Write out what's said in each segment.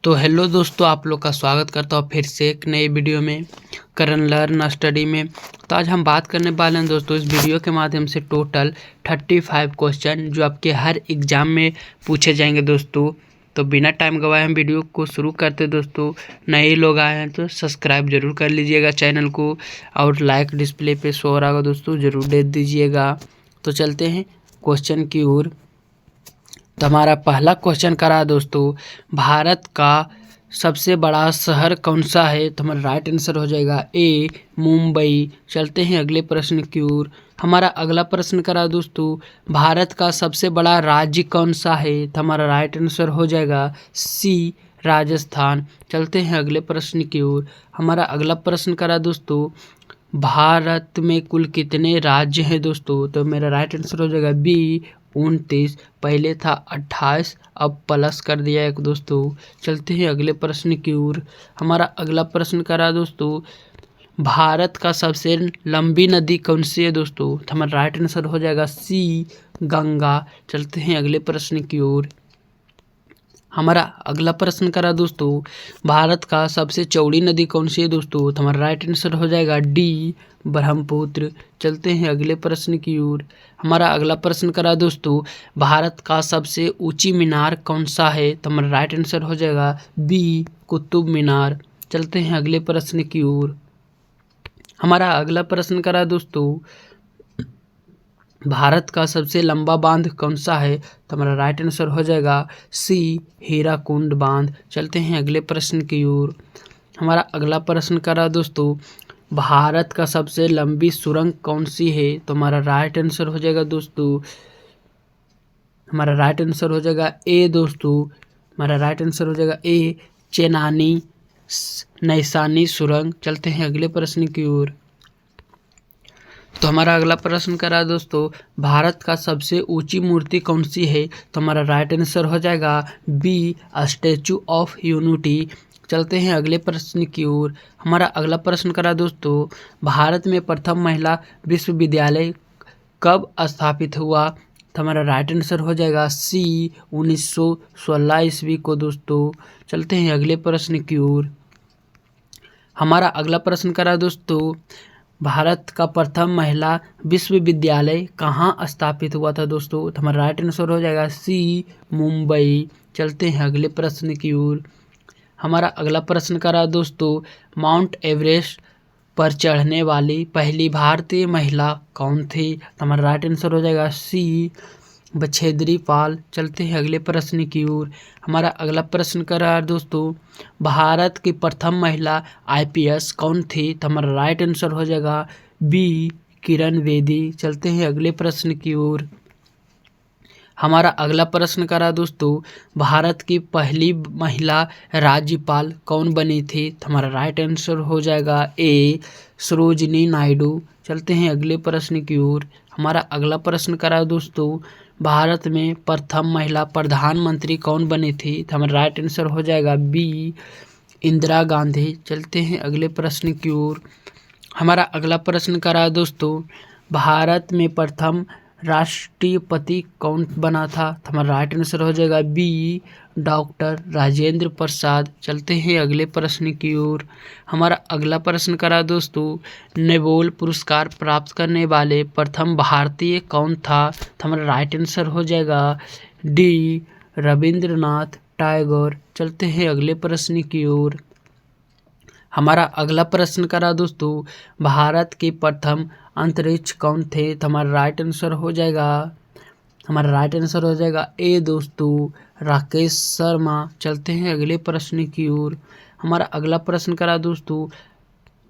तो हेलो दोस्तों, आप लोग का स्वागत करता हूँ फिर से एक नई वीडियो में करन लर्न स्टडी में। तो आज हम बात करने वाले हैं दोस्तों इस वीडियो के माध्यम से टोटल 35 क्वेश्चन जो आपके हर एग्ज़ाम में पूछे जाएंगे दोस्तों। तो बिना टाइम गवाए हम वीडियो को शुरू करते दोस्तों। नए लोग आए हैं तो सब्सक्राइब जरूर कर लीजिएगा चैनल को, और लाइक डिस्प्ले पे शो हो रहा होगा दोस्तों, ज़रूर दे दीजिएगा। तो चलते हैं क्वेश्चन की ओर। तो हमारा पहला क्वेश्चन करा दोस्तों, भारत का सबसे बड़ा शहर कौन सा है? तो हमारा राइट आंसर हो जाएगा ए मुंबई। चलते हैं अगले प्रश्न की ओर। हमारा अगला प्रश्न करा दोस्तों, भारत का सबसे बड़ा राज्य कौन सा है? तो हमारा राइट आंसर हो जाएगा सी राजस्थान। चलते हैं अगले प्रश्न की ओर। हमारा अगला प्रश्न करा दोस्तों, भारत में कुल कितने राज्य हैं दोस्तों? तो मेरा राइट आंसर हो जाएगा बी 29। पहले था 28, अब प्लस कर दिया एक दोस्तों। चलते हैं अगले प्रश्न की ओर। हमारा अगला प्रश्न करा दोस्तों, भारत का सबसे लंबी नदी कौन सी है दोस्तों? तो हमारा राइट आंसर हो जाएगा सी गंगा। चलते हैं अगले प्रश्न की ओर। हमारा अगला प्रश्न करा दोस्तों, भारत का सबसे चौड़ी नदी कौन सी है दोस्तों? तो हमारा राइट आंसर हो जाएगा डी ब्रह्मपुत्र। चलते हैं अगले प्रश्न की ओर। हमारा अगला प्रश्न करा दोस्तों, भारत का सबसे ऊंची मीनार कौन सा है? तो हमारा राइट आंसर हो जाएगा बी कुतुब मीनार। चलते हैं अगले प्रश्न की ओर। हमारा अगला प्रश्न करा दोस्तों, भारत का सबसे लंबा बांध कौन सा है? तो हमारा राइट आंसर हो जाएगा सी हीराकुंड बांध। चलते हैं अगले प्रश्न की ओर। हमारा अगला प्रश्न करा दोस्तों, भारत का सबसे लंबी सुरंग कौन सी है? तो हमारा राइट आंसर हो जाएगा दोस्तों, हमारा राइट आंसर हो जाएगा ए दोस्तों, हमारा राइट आंसर हो जाएगा ए चेनानी नैसानी सुरंग। चलते हैं अगले प्रश्न की ओर। तो हमारा अगला प्रश्न करा दोस्तों, भारत का सबसे ऊंची मूर्ति कौन सी है? तो हमारा राइट आंसर हो जाएगा बी स्टैचू ऑफ यूनिटी। चलते हैं अगले प्रश्न की ओर। हमारा अगला प्रश्न करा दोस्तों, भारत में प्रथम महिला विश्वविद्यालय कब स्थापित हुआ? तो हमारा राइट आंसर हो जाएगा सी 1916 ईस्वी को दोस्तों। चलते हैं अगले प्रश्न की ओर। हमारा अगला प्रश्न करा दोस्तों, भारत का प्रथम महिला विश्वविद्यालय कहाँ स्थापित हुआ था दोस्तों? तो हमारा राइट आंसर हो जाएगा सी मुंबई। चलते हैं अगले प्रश्न की ओर। हमारा अगला प्रश्न करा दोस्तों, माउंट एवरेस्ट पर चढ़ने वाली पहली भारतीय महिला कौन थी? तो हमारा राइट आंसर हो जाएगा सी बछेद्री पाल। चलते हैं अगले प्रश्न की ओर। हमारा अगला प्रश्न करा दोस्तों, भारत की प्रथम महिला आईपीएस कौन थी? तो हमारा राइट आंसर हो जाएगा बी किरण बेदी। चलते हैं अगले प्रश्न की ओर। हमारा अगला प्रश्न करा दोस्तों, भारत की पहली महिला राज्यपाल कौन बनी थी? तो हमारा राइट आंसर हो जाएगा ए सरोजिनी नायडू। चलते हैं अगले प्रश्न की ओर। हमारा अगला प्रश्न करा दोस्तों, भारत में प्रथम महिला प्रधानमंत्री कौन बनी थी? तो हमारा राइट आंसर हो जाएगा बी इंदिरा गांधी। चलते हैं अगले प्रश्न की ओर। हमारा अगला प्रश्न करा दोस्तों, भारत में प्रथम राष्ट्रपति कौन बना था? तो हमारा राइट आंसर हो जाएगा बी डॉक्टर राजेंद्र प्रसाद। चलते हैं अगले प्रश्न की ओर। हमारा अगला प्रश्न करा दोस्तों, नोबेल पुरस्कार प्राप्त करने वाले प्रथम भारतीय कौन था? तो हमारा राइट आंसर हो जाएगा डी रविंद्रनाथ टैगोर। चलते हैं अगले प्रश्न की ओर। हमारा अगला प्रश्न करा दोस्तों, भारत के प्रथम अंतरिक्ष कौन थे? तो हमारा राइट आंसर हो जाएगा, हमारा राइट आंसर हो जाएगा ए दोस्तों राकेश शर्मा। चलते हैं अगले प्रश्न की ओर। हमारा अगला प्रश्न करा दोस्तों,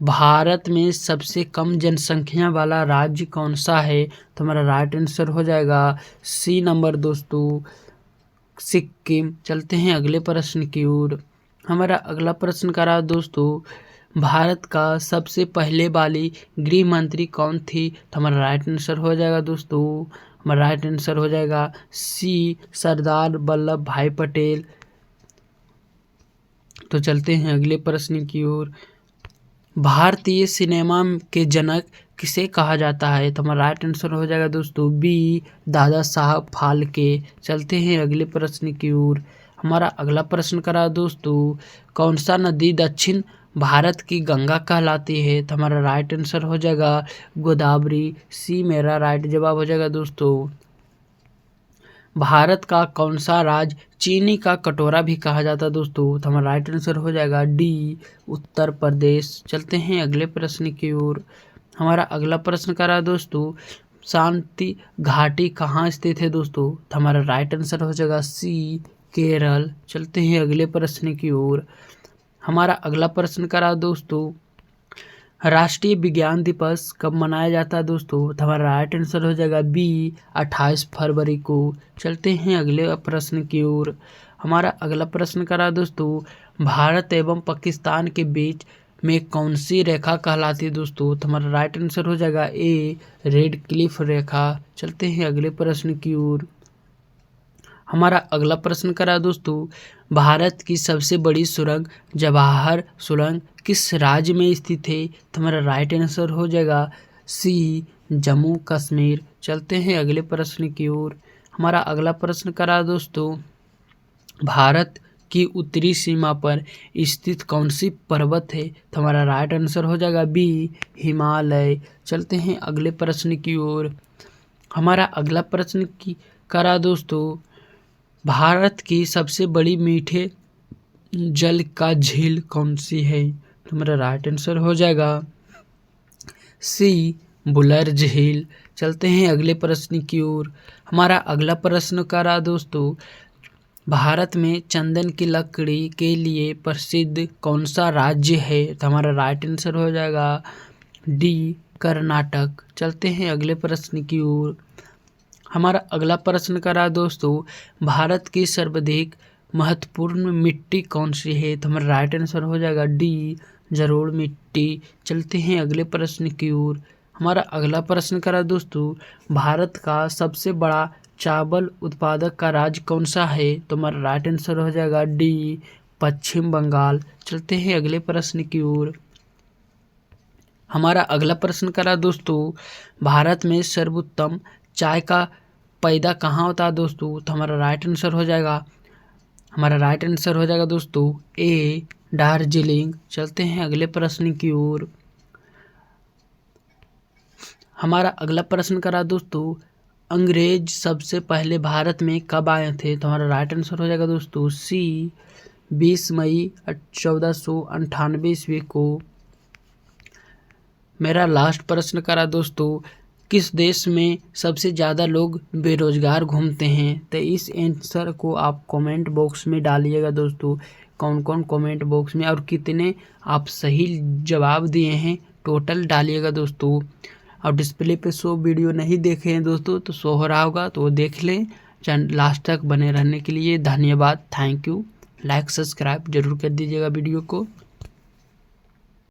भारत में सबसे कम जनसंख्या वाला राज्य कौन सा है? तो हमारा राइट आंसर हो जाएगा सी नंबर दोस्तों सिक्किम। चलते हैं अगले प्रश्न की ओर। हमारा अगला प्रश्न करा दोस्तों, भारत का सबसे पहले वाली गृह मंत्री कौन थी? तो हमारा राइट आंसर हो जाएगा दोस्तों, हमारा राइट आंसर हो जाएगा सी सरदार वल्लभ भाई पटेल। तो चलते हैं अगले प्रश्न की ओर। भारतीय सिनेमा के जनक किसे कहा जाता है? तो हमारा राइट आंसर हो जाएगा दोस्तों बी दादा साहब फाल्के। चलते हैं अगले प्रश्न की ओर। हमारा अगला प्रश्न करा दोस्तों, कौन सा नदी दक्षिण भारत की गंगा कहलाती है? तो हमारा राइट आंसर हो जाएगा गोदावरी। सी मेरा राइट जवाब हो जाएगा दोस्तों। भारत का कौन सा राज्य चीनी का कटोरा भी कहा जाता है दोस्तों? तो हमारा राइट आंसर हो जाएगा डी उत्तर प्रदेश। चलते हैं अगले प्रश्न की ओर। हमारा अगला प्रश्न करा दोस्तों, शांति घाटी कहाँ स्थित है दोस्तों? तो हमारा राइट आंसर हो जाएगा सी केरल। चलते हैं अगले प्रश्न की ओर। हमारा अगला प्रश्न करा दोस्तों, राष्ट्रीय विज्ञान दिवस कब मनाया जाता है दोस्तों? तो हमारा राइट आंसर हो जाएगा बी 28 फरवरी को। चलते हैं अगले प्रश्न की ओर। हमारा अगला प्रश्न करा दोस्तों, भारत एवं पाकिस्तान के बीच में कौन सी रेखा कहलाती है दोस्तों? तो हमारा राइट आंसर हो जाएगा ए रेड क्लिफ रेखा। चलते हैं अगले प्रश्न की ओर। हमारा अगला प्रश्न करा दोस्तों, भारत की सबसे बड़ी सुरंग जवाहर सुरंग किस राज्य में स्थित है? तो हमारा राइट आंसर हो जाएगा सी जम्मू कश्मीर। चलते हैं अगले प्रश्न की ओर। हमारा अगला प्रश्न करा दोस्तों, भारत की उत्तरी सीमा पर स्थित कौन सी पर्वत है? तो हमारा राइट आंसर हो जाएगा बी हिमालय। चलते हैं अगले प्रश्न की ओर। हमारा अगला प्रश्न की करा दोस्तों, भारत की सबसे बड़ी मीठे जल का झील कौन सी है? तो मेरा राइट आंसर हो जाएगा सी बुलर झील। चलते हैं अगले प्रश्न की ओर। हमारा अगला प्रश्न करा दोस्तों, भारत में चंदन की लकड़ी के लिए प्रसिद्ध कौन सा राज्य है? तो हमारा राइट आंसर हो जाएगा डी कर्नाटक। चलते हैं अगले प्रश्न की ओर। हमारा अगला प्रश्न करा दोस्तों, भारत की सर्वाधिक महत्वपूर्ण मिट्टी कौन सी है? तो हमारा राइट आंसर हो जाएगा डी जलोढ़ मिट्टी। चलते हैं अगले प्रश्न की ओर। हमारा अगला प्रश्न करा दोस्तों, भारत का सबसे बड़ा चावल उत्पादक का राज्य कौन सा है? तो हमारा राइट आंसर हो जाएगा डी पश्चिम बंगाल। चलते हैं अगले प्रश्न की ओर। हमारा अगला प्रश्न करा दोस्तों, भारत में सर्वोत्तम चाय का पैदा कहाँ होता है दोस्तों? तो हमारा राइट आंसर हो जाएगा दोस्तों ए दार्जिलिंग। चलते हैं अगले प्रश्न की ओर। हमारा अगला प्रश्न करा दोस्तों, अंग्रेज सबसे पहले भारत में कब आए थे? तो हमारा राइट आंसर हो जाएगा दोस्तों सी 20 मई 1498 ईस्वी को। मेरा लास्ट प्रश्न करा दोस्तों, किस देश में सबसे ज़्यादा लोग बेरोजगार घूमते हैं? तो इस आंसर को आप कमेंट बॉक्स में डालिएगा दोस्तों, कौन कौन कमेंट बॉक्स में और कितने आप सही जवाब दिए हैं टोटल डालिएगा दोस्तों। और डिस्प्ले पे शो वीडियो नहीं देखे हैं दोस्तों तो शो हो रहा होगा तो वो देख लें। चैनल लास्ट तक बने रहने के लिए धन्यवाद, थैंक यू। लाइक सब्सक्राइब जरूर कर दीजिएगा वीडियो को।